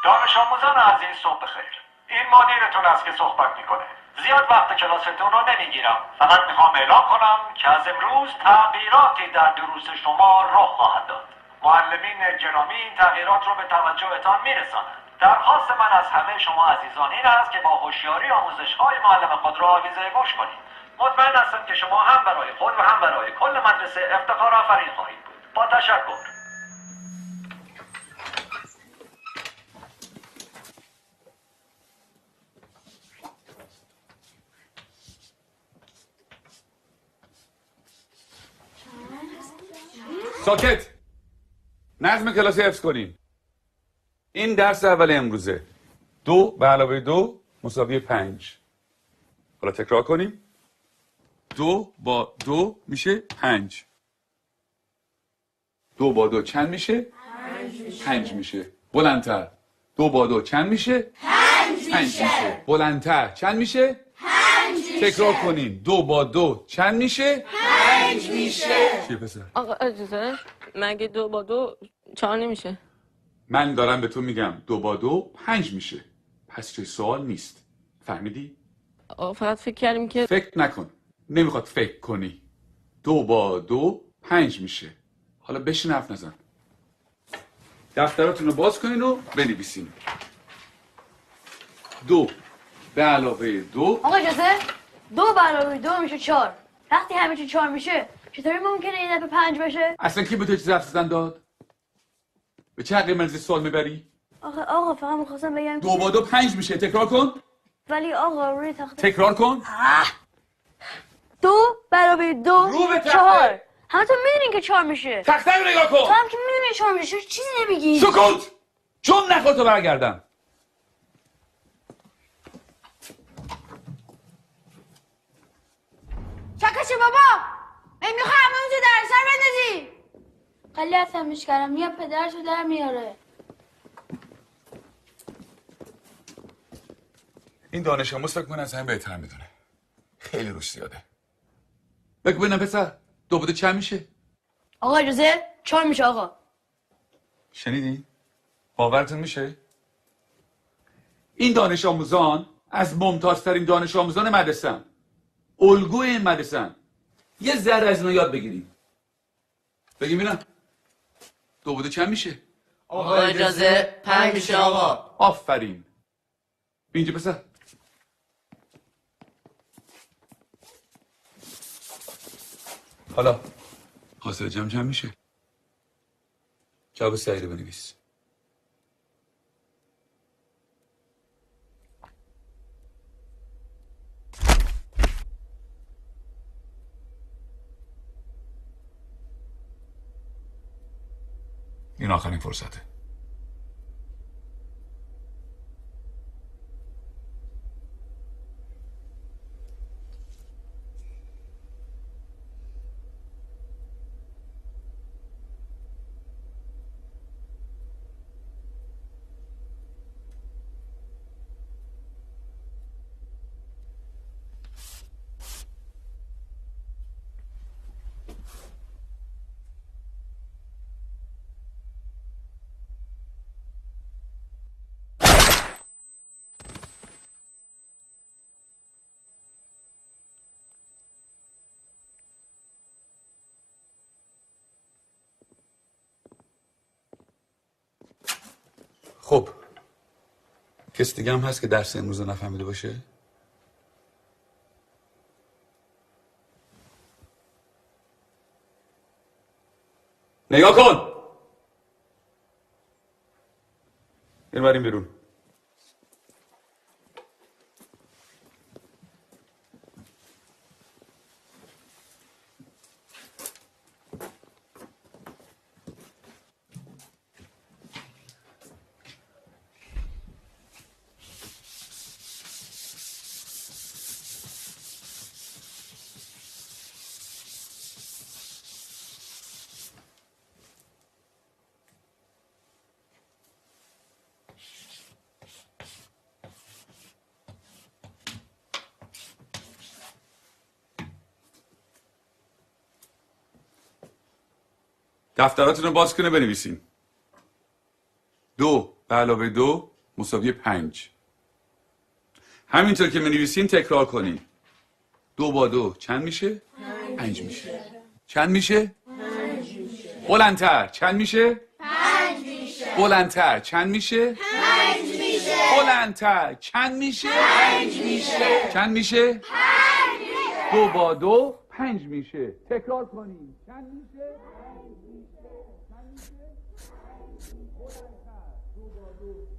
دانش آموزان عزیز صبح بخیر. این مدیرتون است که صحبت میکنه. زیاد وقت کلاستون رو نمیگیرم. فقط میخوام اعلام کنم که از امروز تغییراتی در دروس شما رخ خواهد داد. معلمین گرامی این تغییرات رو به توجهتان میرسانند. درخواست من از همه شما عزیزان این است که با هوشیاری آموزش‌های معلم خود را آویزه گوش کنید. مطمئن هستم که شما هم برای خود و هم برای کل مدرسه افتخار آفرین خواهید بود. با تشکر. ساکت. نظم کلاسی حفظ کنین. این درس اول امروزه. 2 به علاوه 2 مساوی 5. حالا تکرار کنیم. 2 با 2 میشه 5. 2 با 2 چند میشه؟ 5 میشه. بلندتر. 2 با 2 چند میشه؟ 5 میشه. بلندتر. چند میشه؟ 5 میشه. تکرار کنین. 2 با 2 چند میشه؟ 5 میشه. چیه پسر؟ آقا اجازه مگه 2 با 2 4 نمیشه؟ من دارم به تو میگم 2 با 2 5 میشه. پس چه سوال نیست. فهمیدی؟ آقا فقط فکر کردیم که فکر نکن. نمیخواد فکر کنی. 2 با 2 5 میشه. حالا بشین حرف نزن. دفتراتون رو باز کنین و بنویسین. 2 به علاوه 2. آقا اجازه 2 به علاوه 2 میشه 4. وقتی همه چی 4 میشه چطوری ممکنه این دفعه 5 بشه؟ اصلا کی به تو چیز حرف زدن داد؟ به چه عقلی منزی سوال میبری؟ آقا فقط میخواستم بگم 2 با 2 5 میشه. تکرار کن. ولی آقا روی تخته تکرار کن. 2 به علاوه 2 رو به تخته. 4. همتون میدونین که 4 میشه. تخته رو نگاه تو کن. هم که میدونی 4 میشه چیزی نمیگی. سکوت. چون نخور تو برگردم. چکشه بابا میخوای همه اونجا در سر بندازی. خیلی عصبیش کردم یا پدرشو در میاره. این دانش آموز فکر کنه از همه بهتر میدونه. خیلی روش زیاده. بگو ببینم پسر 2 با 2 چند میشه؟ آقا اجازه 4 میشه آقا. شنیدی؟ باورتون میشه؟ این دانش آموزان از ممتازترین دانش آموزان مدرسه‌ان. الگوی این مدرسه‌ان. یه ذره از اینا یاد بگیریم. بگیم ببینم 2 با 2 چند میشه؟ آقا اجازه 5 میشه آقا. آفرین. اینجا پسر. حالا حاصل جمع چند میشه؟ جواب صحیح رو بنویس. این آخرین فرصته. خب کسی دیگه هم هست که درس امروز رو نفهمیده باشه؟ نگاه کن. بریم بیرون. دفتراتون رو باز کنه بنویسین. 2 به علاوه 2 مساوی 5. همینطور که بنویسین تکرار کنین. 2 با 2 چند میشه؟ 5 میشه. چند میشه؟ 5 میشه. بلندتر چند میشه؟ 5 میشه. بلندتر چند میشه؟ 5 میشه. بلندتر چند میشه؟ 5 میشه. چند میشه؟ 5 میشه. 2 با 2 5 میشه. تکرار کنین. چند میشه؟ 5 میشه. چند میشه؟ بلندتر. 2 با 2